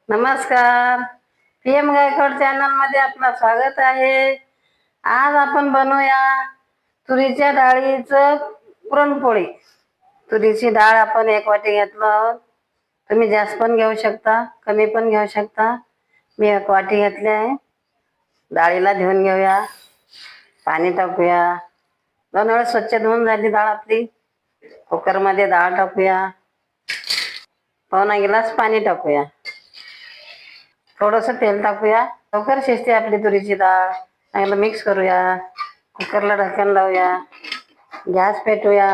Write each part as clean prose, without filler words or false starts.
नमस्कार. PM Gaikwad channel मध्ये आपलं स्वागत आहे. आज आपण बनवूया तुरीच्या डाळीचं पुरणपोळी. तुरीची डाळ आपण 1 वाटी घेतलं आहोत. तुम्ही जास्त पण घेऊ शकता, कमी पण घेऊ शकता. मी 1 वाटी घेतली आहे. डाळीला धुवून घेऊया, पाणी टाकूया. 2 वेळा स्वच्छ धुवून झाली डाळ आपली. कुकरमध्ये डाळ टाकूया, पावणा गिलास पाणी टाकूया, थोडंसं तेल टाकूया. लवकर शिजते आपली तुरीची डाळ. चांगलं मिक्स करूया. कुकरला ढक्कन लावूया, गॅस पेटवूया,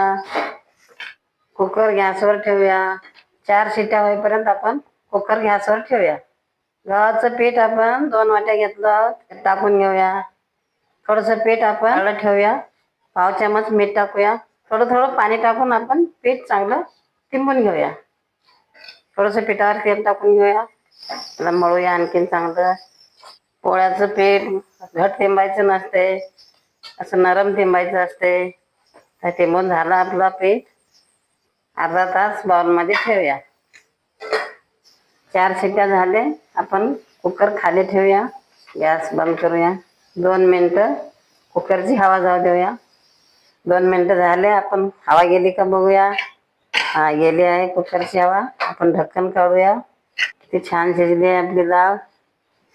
कुकर गॅसवर ठेवूया. 4 शिट्ट्या होईपर्यंत आपण कुकर गॅसवर ठेवूया. गव्हाचं पीठ आपण 2 वाट्या घेतलं आहोत, टाकून घेऊया. थोडंसं पीठ आपण हळद ठेवूया, पाव चमच मीठ टाकूया. थोडं थोडं पाणी टाकून आपण पीठ चांगलं तिंबून घेऊया. थोडंसं पिठावर तेल टाकून घेऊया. त्याला मळूया आणखीन चांगलं. पोळ्याचं पीठ घट तिंबायचं नसते, असं नरम तिंबायचं असते. तर तिंबून झालं आपलं पीठ. अर्धा तास बाउलमध्ये ठेवूया. 4 शिट्ट्या झाले, आपण कुकर खाली ठेवूया, गॅस बंद करूया. 2 मिनटं कुकरची हवा जाऊ देऊया. 2 मिनटं झाले, आपण हवा गेली का बघूया. हा, गेली आहे कुकरची हवा. आपण ढक्कन काढूया. किती छान शिजली आहे आपली डाळ.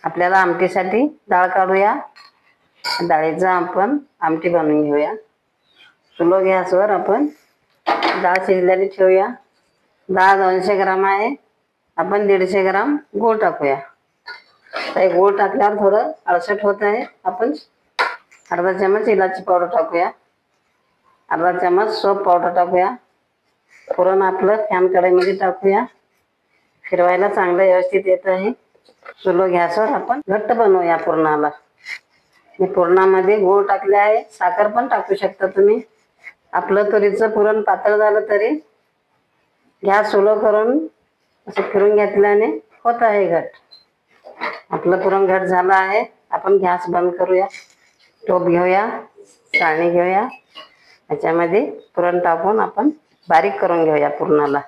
आपल्याला आमटीसाठी डाळ काढूया. डाळीचं आपण आमटी बनवून घेऊया. स्लो गॅसवर आपण डाळ शिजलेली ठेवूया. डाळ 200 ग्राम आहे. आपण 150 ग्राम गूळ टाकूया. तर गूळ टाकल्यावर थोडं अळसट होत आहे. आपण अर्धा चमच इलायची पावडर टाकूया, अर्धा चमच सोप पावडर टाकूया. पुरण आपलं फॅन कढईमध्ये टाकूया. फिरवायला चांगलं व्यवस्थित येत आहे. स्लो गॅसवर आपण घट्ट बनवूया पुरणाला. मी पुरणामध्ये गूळ टाकले आहे, साखर पण टाकू शकता तुम्ही. आपलं तुरीचं पुरण पातळ झालं तरी गॅस स्लो करून असं फिरून घेतल्याने होत आहे घट. आपलं पुरण घट झालं आहे. आपण गॅस बंद करूया. टोप घेऊया, चाळणी घेऊया. याच्यामध्ये पुरण टाकून आपण बारीक करून घेऊया पुरणाला.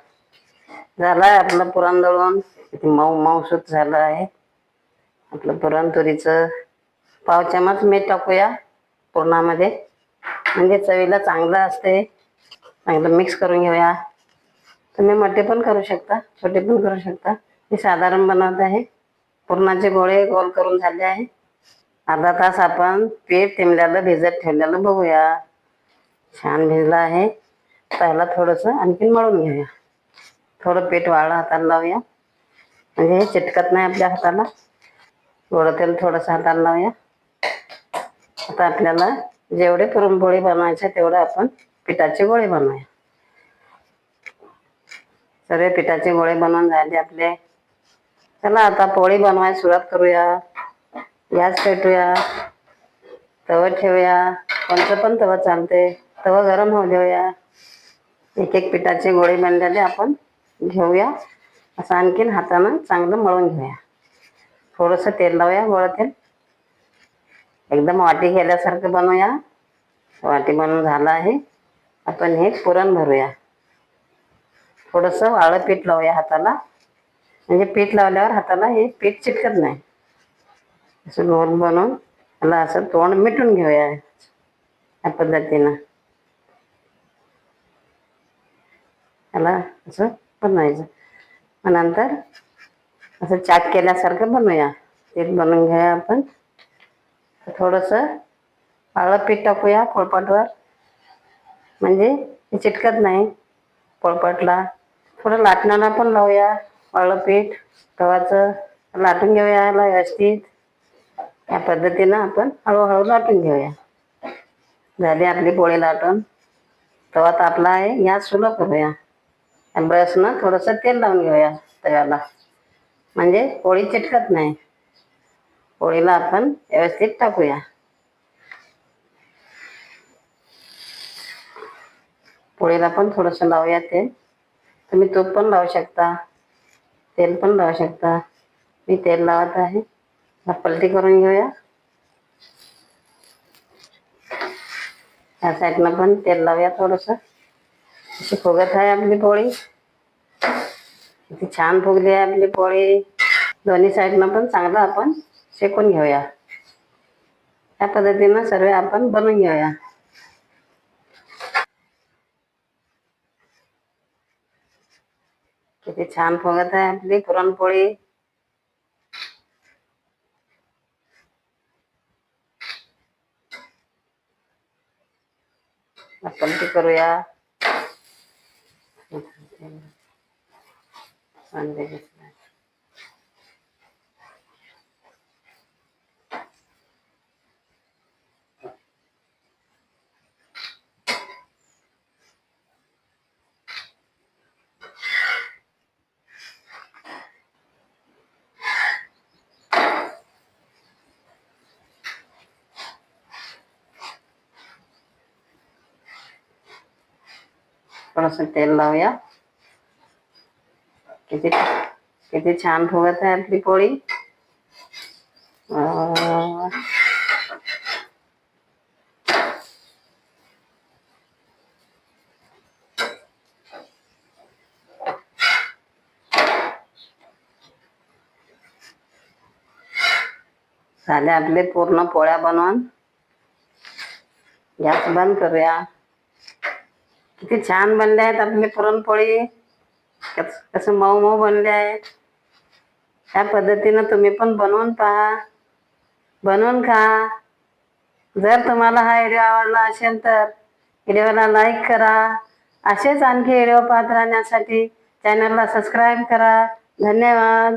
झालं आहे आपलं पुरण दळून. किती मऊ मऊसूत झालं आहे आपलं पुरण तुरीचं. पाव चमच मीठ टाकूया पुरणामध्ये, म्हणजे चवीला चांगलं असते. चांगलं मिक्स करून घेऊया. तुम्ही मोठे पण करू शकता, छोटे पण करू शकता. मी साधारण बनवत आहे. पुरणाचे गोळे गोल करून झाले आहे. अर्धा तास आपण पीठ तिंबल्याला भिजत ठेवलेलं बघूया. छान भिजलं आहे. त्याला थोडंसं आणखीन मळून घेऊया. थोडं पीठ वाळलं हाताला लावूया, म्हणजे हे चिटकत नाही आपल्या हाताला. गोडं तेल थोडंसं हाताला लावूया. आता आपल्याला जेवढे पुरणपोळी बनवायचे तेवढे आपण पिठाचे गोळे बनवूया. सर्व पिठाचे गोळे बनवून झाले आपले. चला आता पोळी बनवायला सुरुवात करूया. गॅस पेटूया, तवा ठेवूया. कोणतं पण तवा चालते. तवा गरम होऊ देऊया. एक एक पिठाचे गोळे बनलेले आपण घेऊया. असं आणखीन हातानं चांगलं मळून घेऊया. थोडंसं तेल लावूया, गोळं तेल. एकदम वाटी केल्यासारखं बनवूया. वाटी बनवून झालं आहे. आपण हे पुरण भरूया. थोडंसं वाळं पीठ लावूया हाताला, म्हणजे पीठ लावल्यावर हाताला हे पीठ चिटकत नाही. असं गोल बनवून त्याला असं तोंड मिटून घेऊया या पद्धतीनं. त्याला असं बनवायचं. मग नंतर असं चाक केल्यासारखं बनवूया. पीठ बनवून घेऊया आपण. थोडंसं वाळं पीठ टाकूया पोळपाटवर, म्हणजे हे चिटकत नाही पोळपाटला. थोडं लाटण्याला पण लावूया वाळं पीठ गव्हाचं. लाटून घेऊया याला व्यवस्थित. या पद्धतीनं आपण हळूहळू लाटून घेऊया. झाली आपली पोळी लाटून. तवा तापला आहे, गॅस सुरू करूया. ब्रशनं थोडंसं तेल लावून घेऊया तव्याला, म्हणजे पोळी चिटकत नाही. पोळीला आपण व्यवस्थित टाकूया. पोळीला पण थोडंसं लावूया तेल. तुम्ही तूप पण लावू शकता, तेल पण लावू शकता. मी तेल लावत आहे. पलटी करून घेऊया. या साईडनं पण तेल लावूया थोडंसं. अशी फुगत आहे आपली पोळी. किती छान फुगली आहे आपली पोळी. दोन्ही साईडनं पण चांगलं आपण शेकून घेऊया. या पद्धतीनं सर्व आपण बनवून घेऊया. किती छान फुगत आहे आपली पुरणपोळी. आपण ते करूया. थोडस तेल लावूया. किती किती छान फुगत आहे आपली पोळी. झाले आपले पूर्ण पोळ्या बनवून. गॅस बंद करूया. किती छान बनले आहेत आपले पुरणपोळी. कसं मऊ मऊ बनले आहेत. त्या पद्धतीनं तुम्ही पण बनवून पहा, बनवून खा. जर तुम्हाला हा व्हिडिओ आवडला असेल तर व्हिडिओला लाईक करा. असेच आणखी व्हिडिओ पाहत राहण्यासाठी चॅनलला सबस्क्राईब करा. धन्यवाद.